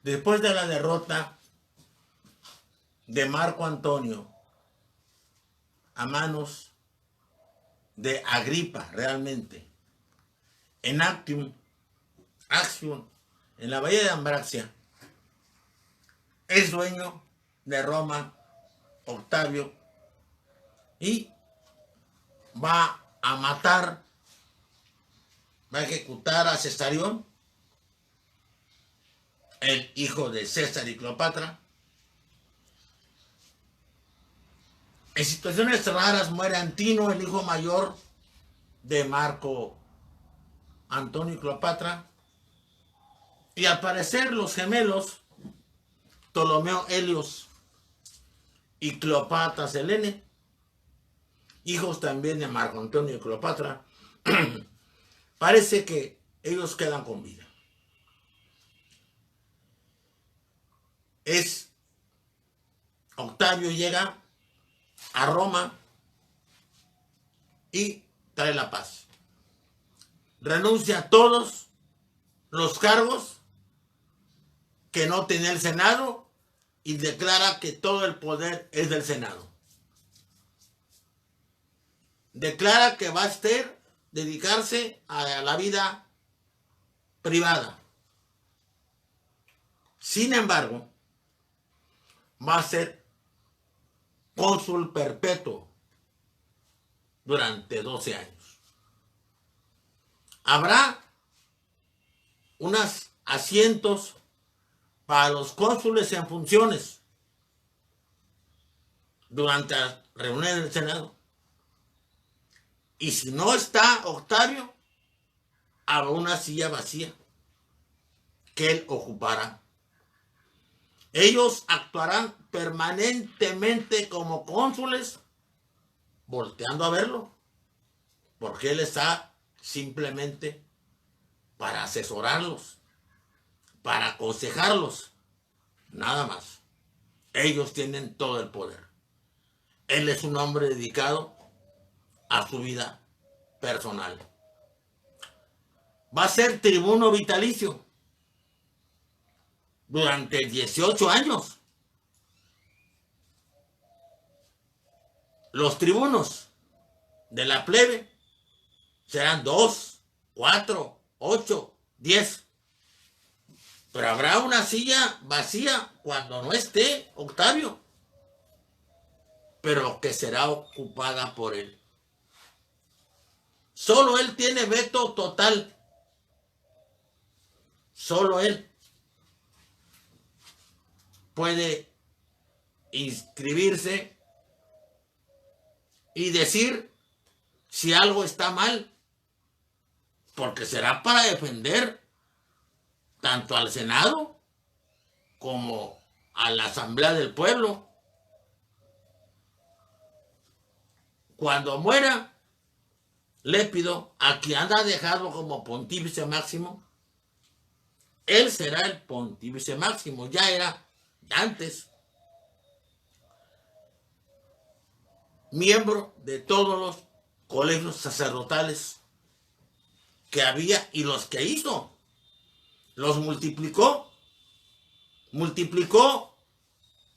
Después de la derrota de Marco Antonio a manos de Agripa, realmente, en Actium, en la bahía de Ambracia, es dueño de Roma, Octavio, y va a matar, va a ejecutar a Cesarión, el hijo de César y Cleopatra. En situaciones raras muere Antino, el hijo mayor de Marco Antonio y Cleopatra. Y al parecer los gemelos Ptolomeo Helios y Cleopatra Selene, hijos también de Marco Antonio y Cleopatra, parece que ellos quedan con vida. Octavio llega a Roma y trae la paz. Renuncia a todos los cargos que no tenía el Senado y declara que todo el poder es del Senado. Declara que va a dedicarse a la vida privada. Sin embargo, va a ser cónsul perpetuo durante 12 años. Habrá unos asientos para los cónsules en funciones durante las reuniones del Senado. Y si no está Octavio, habrá una silla vacía que él ocupará. Ellos actuarán permanentemente como cónsules, volteando a verlo, porque él está simplemente para asesorarlos, para aconsejarlos, nada más. Ellos tienen todo el poder. Él es un hombre dedicado a su vida personal. Va a ser tribuno vitalicio durante 18 años. Los tribunos de la plebe serán 2, 4, 8, 10. Pero habrá una silla vacía cuando no esté Octavio, pero que será ocupada por él. Solo él tiene veto total. Solo él puede inscribirse y decir si algo está mal, porque será para defender tanto al Senado como a la Asamblea del Pueblo. Cuando muera Lépido, a quien ha dejado como pontífice máximo, él será el pontífice máximo. Ya era antes miembro de todos los colegios sacerdotales que había y los que hizo. Los multiplicó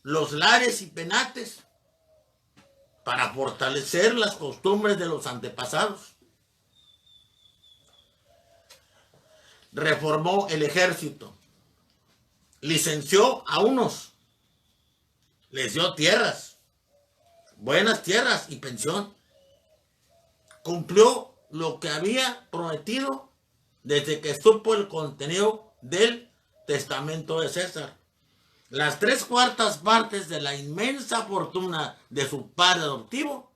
los lares y penates para fortalecer las costumbres de los antepasados. Reformó el ejército, licenció a unos, les dio tierras, buenas tierras y pensión. Cumplió lo que había prometido desde que supo el contenido del testamento de César. Las 3/4 partes de la inmensa fortuna de su padre adoptivo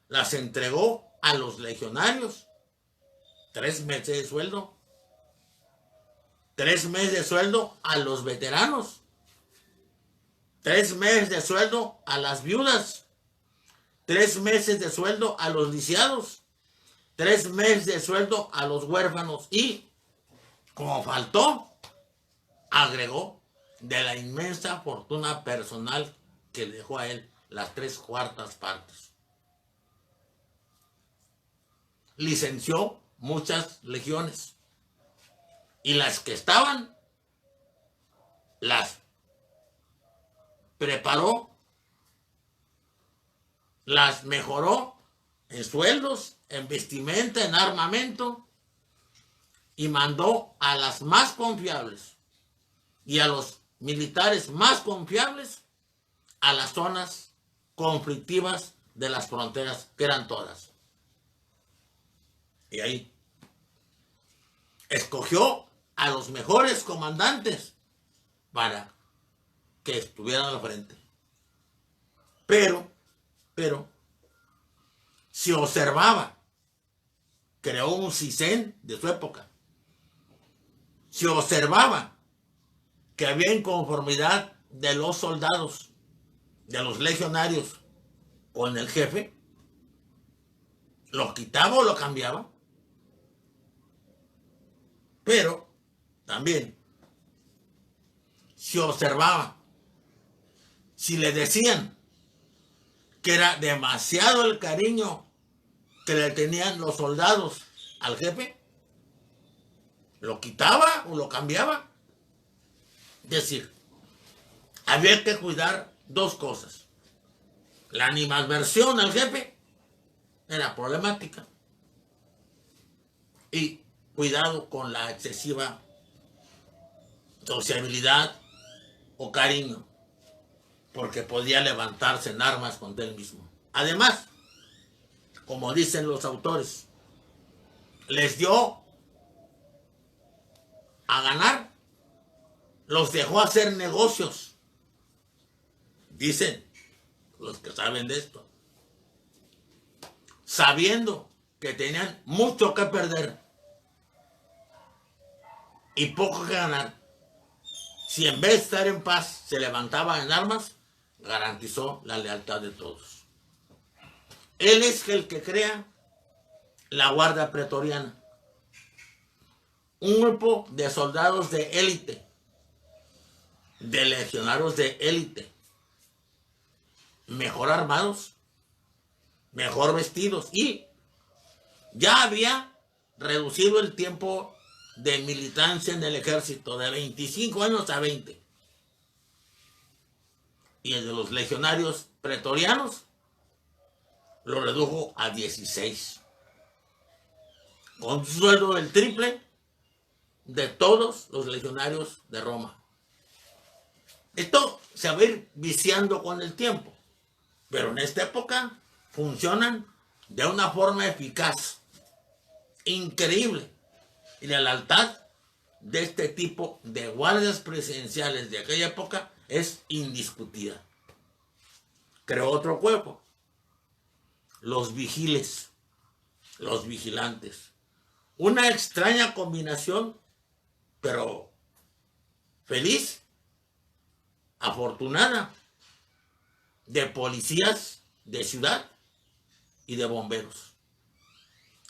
las entregó a los legionarios. 3 meses de sueldo. 3 meses de sueldo a los veteranos. 3 meses de sueldo a las viudas. 3 meses de sueldo a los lisiados. 3 meses de sueldo a los huérfanos. Y, como faltó, agregó de la inmensa fortuna personal que le dejó a él, las 3/4 partes. Licenció muchas legiones. Y las que estaban las preparó, las mejoró en sueldos, en vestimenta, en armamento, y mandó a las más confiables y a los militares más confiables a las zonas conflictivas de las fronteras, que eran todas. Y ahí escogió a los mejores comandantes para que estuvieran al frente. Pero, si observaba, creó un CISEN de su época. Si observaba que había inconformidad de los soldados, de los legionarios con el jefe, lo quitaba o lo cambiaba. Pero también, si observaba, si le decían que era demasiado el cariño que le tenían los soldados al jefe, lo quitaba o lo cambiaba. Es decir, había que cuidar dos cosas. La animadversión al jefe era problemática, y cuidado con la excesiva sociabilidad o cariño, porque podía levantarse en armas contra él mismo. Además, como dicen los autores, les dio a ganar, los dejó hacer negocios. Dicen los que saben de esto, sabiendo que tenían mucho que perder y poco que ganar, si en vez de estar en paz se levantaban en armas, garantizó la lealtad de todos. Él es el que crea la Guardia Pretoriana, un grupo de soldados de élite, de legionarios de élite, mejor armados, mejor vestidos, y ya había reducido el tiempo de militancia en el ejército de 25 años a 20. Y el de los legionarios pretorianos lo redujo a 16. Con un sueldo del triple de todos los legionarios de Roma. Esto se va a ir viciando con el tiempo, pero en esta época funcionan de una forma eficaz, increíble. Y la lealtad de este tipo de guardias presidenciales de aquella época es indiscutida. Creó otro cuerpo, los vigiles, los vigilantes. Una extraña combinación, pero feliz, afortunada, de policías de ciudad y de bomberos.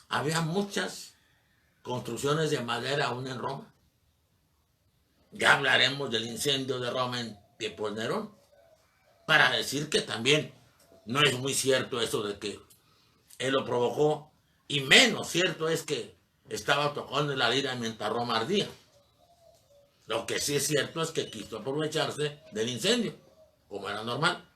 Había muchas construcciones de madera aún en Roma. Ya hablaremos del incendio de Roma en tiempos de Nerón, para decir que también no es muy cierto eso de que él lo provocó, y menos cierto es que estaba tocando la lira mientras Roma ardía. Lo que sí es cierto es que quiso aprovecharse del incendio, como era normal.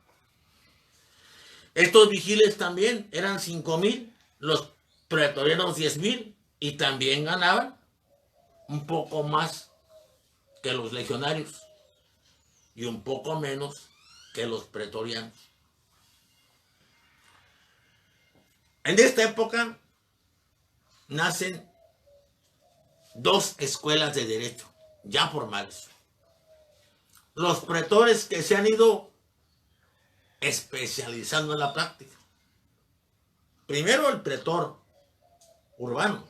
Estos vigiles también eran 5,000, los pretorianos 10,000, y también ganaban un poco más que los legionarios y un poco menos que los pretorianos. En esta época nacen dos escuelas de derecho ya formales. Los pretores que se han ido especializando en la práctica. Primero el pretor urbano,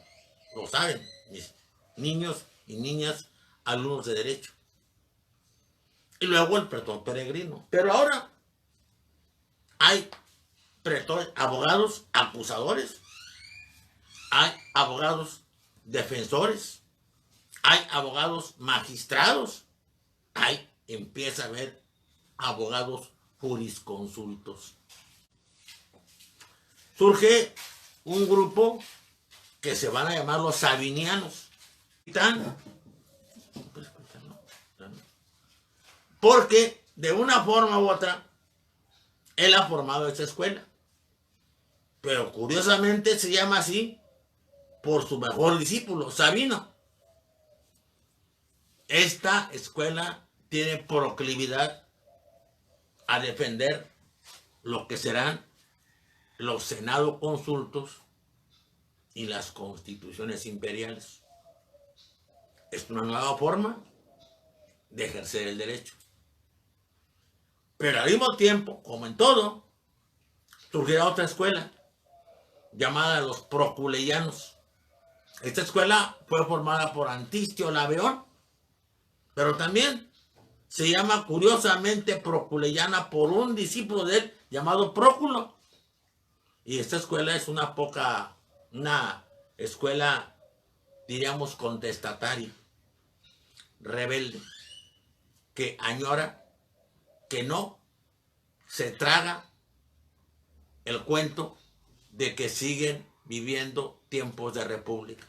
lo saben mis niños y niñas alumnos de derecho. Y luego el pretor peregrino. Pero ahora hay pretores, abogados acusadores, hay abogados defensores, hay abogados magistrados, empieza a haber abogados jurisconsultos. Surge un grupo que se van a llamar los sabinianos. porque de una forma u otra él ha formado esa escuela. Pero curiosamente se llama así por su mejor discípulo, Sabino. Esta escuela tiene proclividad a defender lo que serán los senados consultos y las constituciones imperiales. Es una nueva forma de ejercer el derecho. Pero al mismo tiempo, como en todo, surgirá otra escuela llamada los proculeyanos. Esta escuela fue formada por Antistio Laveón, pero también se llama curiosamente proculeyana por un discípulo de él llamado Próculo. Y esta escuela es una escuela, diríamos, contestataria, rebelde, que añora, que no se traga el cuento de que siguen viviendo tiempos de república,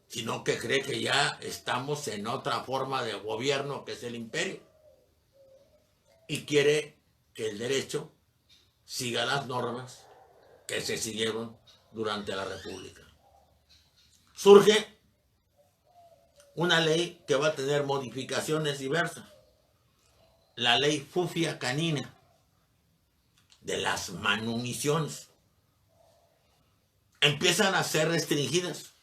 sino que cree que ya estamos en otra forma de gobierno que es el imperio y quiere que el derecho siga las normas que se siguieron durante la república. Surge una ley que va a tener modificaciones diversas, la ley Fufia Canina de las manumisiones. Empiezan a ser restringidas.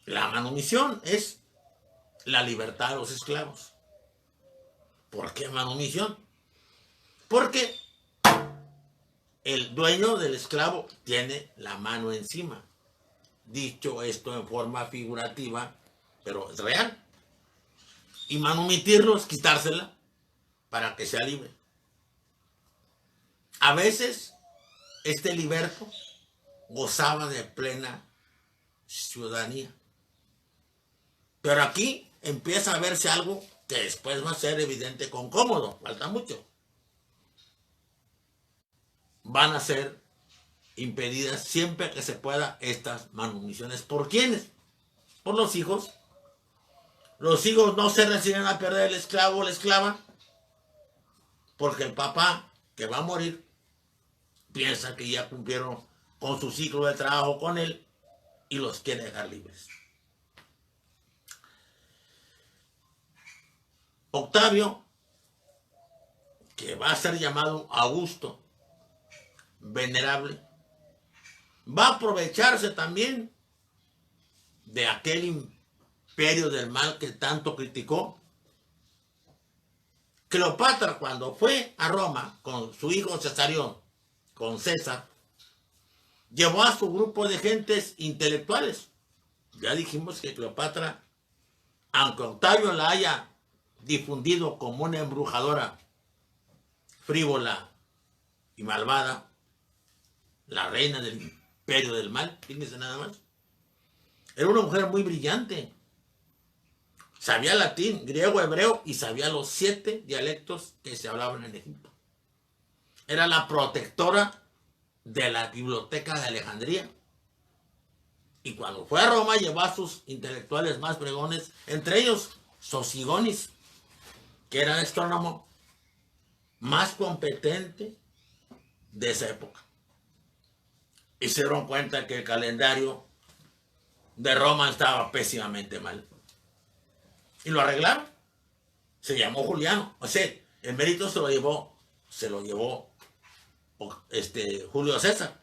La manumisión es la libertad de los esclavos. ¿Por qué manumisión? Porque el dueño del esclavo tiene la mano encima. Dicho esto en forma figurativa, pero es real. Y manumitirlo es quitársela para que sea libre. A veces este liberto gozaba de plena ciudadanía. Pero aquí empieza a verse algo que después va a ser evidente con Cómodo. Falta mucho. Van a ser impedidas siempre que se pueda estas manumisiones. ¿Por quiénes? Por los hijos. Los hijos no se resignan a perder el esclavo o la esclava porque el papá, que va a morir, piensa que ya cumplieron con su ciclo de trabajo con él y los quiere dejar libres. Octavio, que va a ser llamado Augusto, venerable, va a aprovecharse también de aquel imperio del mal que tanto criticó. Cleopatra, cuando fue a Roma con su hijo Cesarión, con César, llevó a su grupo de gentes intelectuales. Ya dijimos que Cleopatra, aunque Octavio la haya difundido como una embrujadora frívola y malvada, la reina del imperio del mal, fíjense nada más, era una mujer muy brillante. Sabía latín, griego, hebreo y sabía los 7 dialectos que se hablaban en Egipto. Era la protectora de la biblioteca de Alejandría. Y cuando fue a Roma llevó a sus intelectuales más pregones, entre ellos Sosigonis, que era el astrónomo más competente de esa época. Y se dieron cuenta que el calendario de Roma estaba pésimamente mal. Y lo arreglaron. Se llamó Juliano. O sea, el mérito se lo llevó Julio César.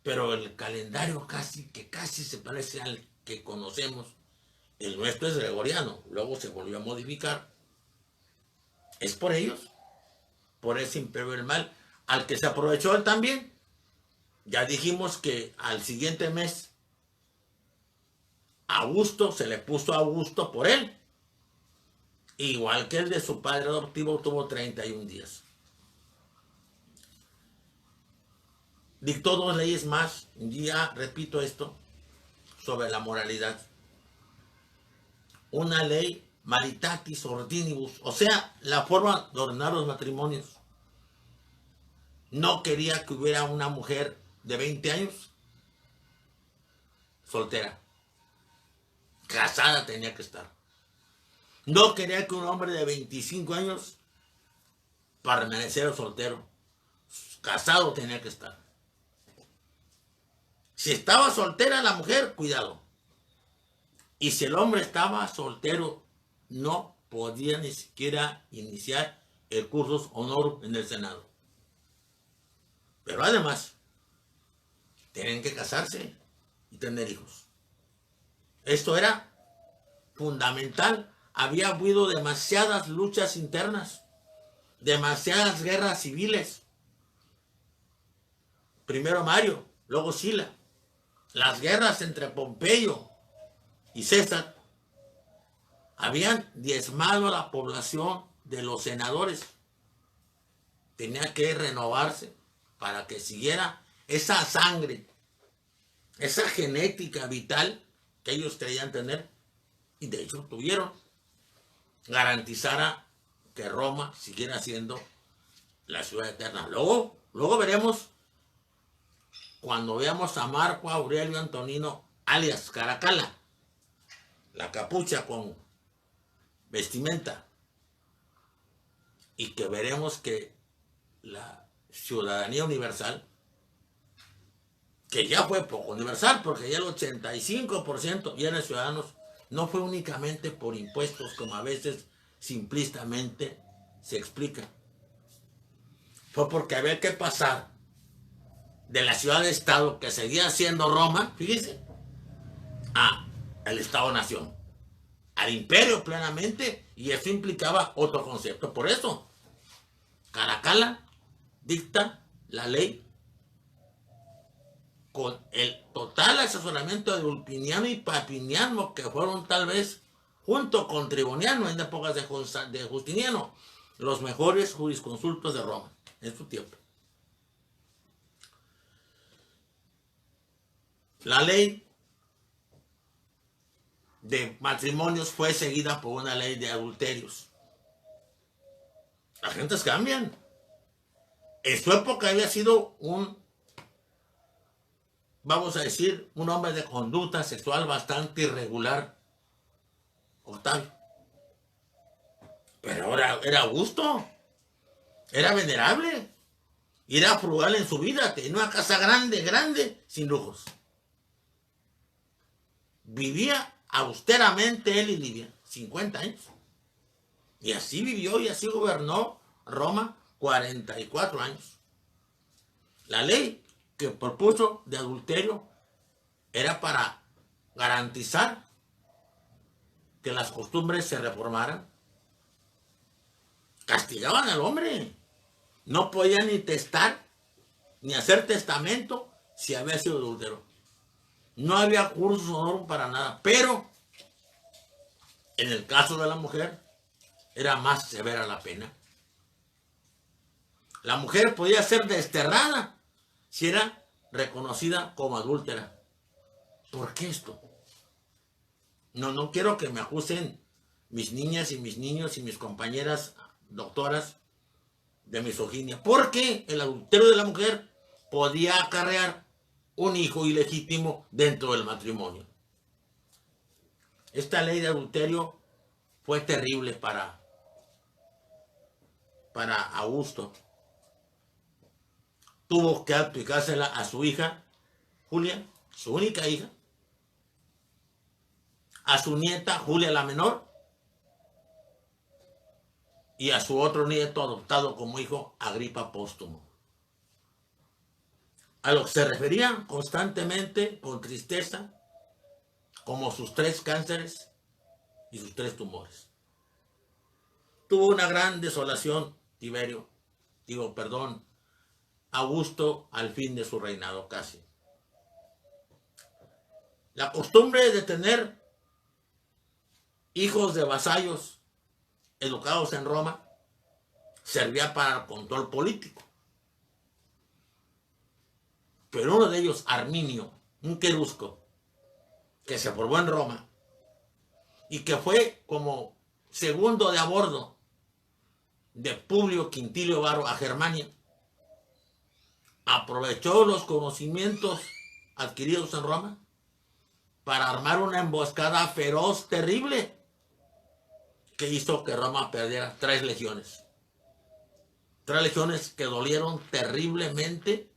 Pero el calendario casi se parece al que conocemos. El nuestro es gregoriano. Luego se volvió a modificar. Es por ellos. Por ese imperio del mal. Al que se aprovechó él también. Ya dijimos que al siguiente mes Augusto se le puso Augusto por él. Igual que el de su padre adoptivo tuvo 31 días. Dictó 2 leyes más. Un día, repito esto, sobre la moralidad. Una ley maritatis ordinibus, o sea, la forma de ordenar los matrimonios. No quería que hubiera una mujer de 20 años soltera. Casada tenía que estar. No quería que un hombre de 25 años permaneciera soltero. Casado tenía que estar. Si estaba soltera la mujer, cuidado. Y si el hombre estaba soltero, no podía ni siquiera iniciar el cursus honorum en el Senado. Pero además, tienen que casarse y tener hijos. Esto era fundamental. Había habido demasiadas luchas internas, demasiadas guerras civiles. Primero Mario, luego Sila. Las guerras entre Pompeyo y César habían diezmado a la población de los senadores. Tenía que renovarse para que siguiera esa sangre, esa genética vital que ellos creían tener, y de hecho tuvieron, garantizara que Roma siguiera siendo la ciudad eterna. Luego veremos, cuando veamos a Marco Aurelio Antonino, alias Caracalla, la capucha con vestimenta, y que veremos que la ciudadanía universal, que ya fue poco universal, porque ya el 85% ya eran ciudadanos, no fue únicamente por impuestos, como a veces simplistamente se explica. Fue porque había que pasar de la ciudad-estado, que seguía siendo Roma, fíjese, a el Estado-nación, al imperio plenamente, y eso implicaba otro concepto. Por eso, Caracalla dicta la ley con el total asesoramiento de Ulpiniano y Papiniano, que fueron tal vez, junto con Triboniano en épocas de Justiniano, los mejores jurisconsultos de Roma en su tiempo. La ley de matrimonios fue seguida por una ley de adulterios. Las gentes cambian. En su época había sido vamos a decir, un hombre de conducta sexual bastante irregular, Octavio. Pero ahora era Augusto, era venerable, y era frugal en su vida, tenía una casa grande, sin lujos. Vivía austeramente él y Livia, 50 años. Y así vivió y así gobernó Roma 44 años. La ley que propuso de adulterio era para garantizar que las costumbres se reformaran. Castigaban al hombre. No podía ni testar, ni hacer testamento si había sido adúltero. No había cursos honorum para nada, pero en el caso de la mujer era más severa la pena. La mujer podía ser desterrada si era reconocida como adúltera. ¿Por qué esto? No quiero que me acusen mis niñas y mis niños y mis compañeras doctoras de misoginia. Porque el adulterio de la mujer podía acarrear un hijo ilegítimo dentro del matrimonio. Esta ley de adulterio fue terrible para Augusto. Tuvo que aplicársela a su hija, Julia, su única hija, a su nieta, Julia la menor, y a su otro nieto adoptado como hijo, Agripa Póstumo, a lo que se refería constantemente con tristeza como sus 3 cánceres y sus 3 tumores. Tuvo una gran desolación Augusto al fin de su reinado casi. La costumbre de tener hijos de vasallos educados en Roma servía para el control político. Pero uno de ellos, Arminio, un querusco, que se formó en Roma y que fue como segundo de a bordo de Publio Quintilio Varro a Germania, aprovechó los conocimientos adquiridos en Roma para armar una emboscada feroz, terrible, que hizo que Roma perdiera 3 legiones. 3 legiones que dolieron terriblemente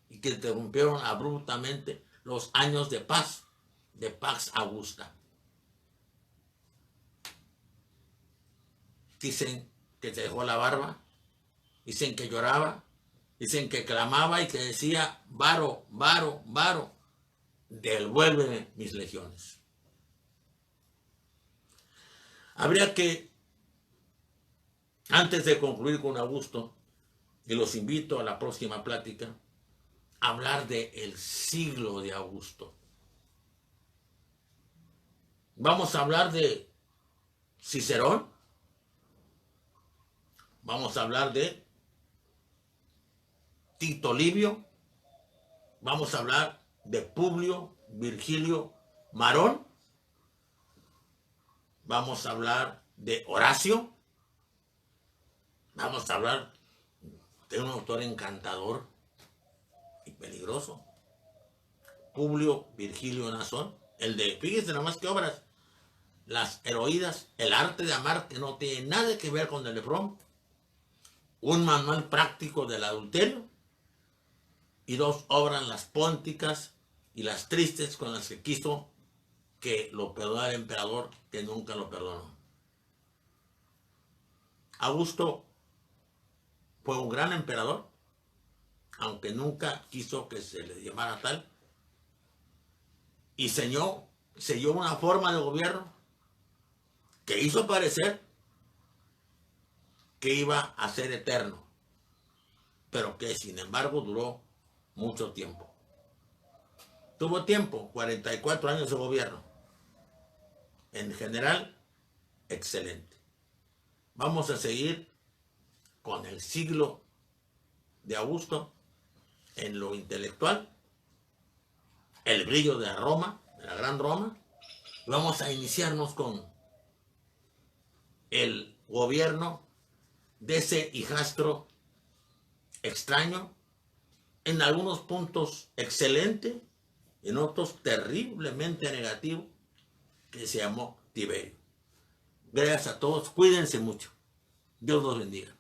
y que interrumpieron abruptamente los años de Pax Augusta. Dicen que se dejó la barba, dicen que lloraba, dicen que clamaba y que decía: Varo, Varo, Varo, devuélveme mis legiones. Habría que, antes de concluir con Augusto, y los invito a la próxima plática, hablar del siglo de Augusto. Vamos a hablar de Cicerón, vamos a hablar de Tito Livio, vamos a hablar de Publio Virgilio Marón, vamos a hablar de Horacio, vamos a hablar de un autor encantador y peligroso, Publio Virgilio Nasón, el de, fíjense nada más que obras, Las Heroídas, El arte de amar, que no tiene nada que ver con el de Fromm, un manual práctico del adulterio, y 2 obras, Las Pónticas y Las Tristes, con las que quiso que lo perdonara el emperador, que nunca lo perdonó. Augusto fue un gran emperador, aunque nunca quiso que se le llamara tal, y selló una forma de gobierno que hizo parecer que iba a ser eterno, pero que sin embargo duró mucho tiempo. Tuvo tiempo, 44 años de gobierno. En general, excelente. Vamos a seguir con el siglo de Augusto en lo intelectual, el brillo de Roma, de la gran Roma. Vamos a iniciarnos con el gobierno de ese hijastro extraño, en algunos puntos excelente, en otros terriblemente negativo, que se llamó Tiberio. Gracias a todos, cuídense mucho. Dios los bendiga.